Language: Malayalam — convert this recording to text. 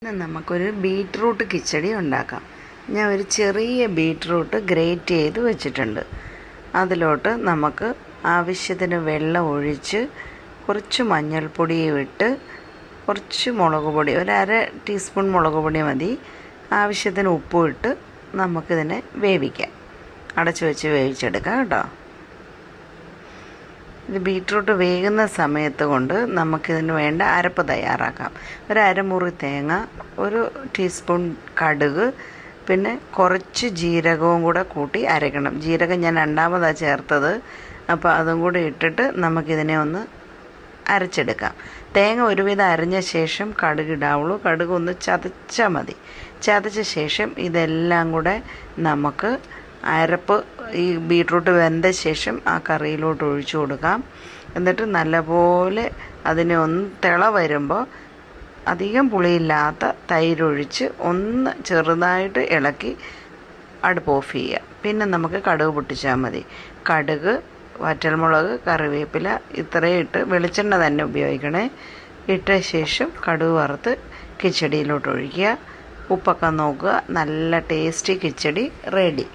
ഇന്ന് നമുക്കൊരു ബീറ്റ്റൂട്ട് കിച്ചടി ഉണ്ടാക്കാം. ഞാൻ ഒരു ചെറിയ ബീറ്റ്റൂട്ട് ഗ്രേറ്റ് ചെയ്ത് വെച്ചിട്ടുണ്ട്. അതിലോട്ട് നമുക്ക് ആവശ്യത്തിന് വെള്ളം ഒഴിച്ച് കുറച്ച് മഞ്ഞൾപ്പൊടി ഇട്ട് കുറച്ച് മുളക് പൊടി, ഒരു അര ടീസ്പൂൺ മുളക് പൊടി മതി, ആവശ്യത്തിന് ഉപ്പും ഇട്ട് നമുക്കിതിനെ വേവിക്കാം. അടച്ചു വെച്ച് വേവിച്ചെടുക്കാം കേട്ടോ. ഇത് ബീറ്റ്റൂട്ട് വേകുന്ന സമയത്ത് കൊണ്ട് നമുക്കിതിന് വേണ്ട അരപ്പ് തയ്യാറാക്കാം. ഒരു അരമുറി തേങ്ങ, ഒരു ടീസ്പൂൺ കടുക്, പിന്നെ കുറച്ച് ജീരകവും കൂടെ കൂട്ടി അരയ്ക്കണം. ജീരകം ഞാൻ രണ്ടാമതാണ് ചേർത്തത്, അപ്പോൾ അതും കൂടി ഇട്ടിട്ട് നമുക്കിതിനെ ഒന്ന് അരച്ചെടുക്കാം. തേങ്ങ ഒരുവിധം അരഞ്ഞ ശേഷം കടുക് ഇടാവുള്ളൂ. കടുക് ഒന്ന് ചതച്ചാൽ മതി. ചതച്ച ശേഷം ഇതെല്ലാം കൂടെ നമുക്ക് അരപ്പ് ഈ ബീറ്റ്റൂട്ട് വെന്ത ശേഷം ആ കറിയിലോട്ട് ഒഴിച്ചു കൊടുക്കാം. എന്നിട്ട് നല്ലപോലെ അതിനെ ഒന്ന് തിള വരുമ്പോൾ അധികം പുളിയില്ലാത്ത തൈരൊഴിച്ച് ഒന്ന് ചെറുതായിട്ട് ഇളക്കി അടുപ്പ് ഓഫ് ചെയ്യുക. പിന്നെ നമുക്ക് കടുക് പൊട്ടിച്ചാൽ മതി. കടുക്, വറ്റൽമുളക്, കറിവേപ്പില ഇത്രയും ഇട്ട് വെളിച്ചെണ്ണ തന്നെ ഉപയോഗിക്കണേ. ഇട്ട ശേഷം കടുക് വറുത്ത് കിച്ചടിയിലോട്ട് ഒഴിക്കുക. ഉപ്പൊക്കെ നോക്കുക. നല്ല ടേസ്റ്റി കിച്ചടി റെഡി.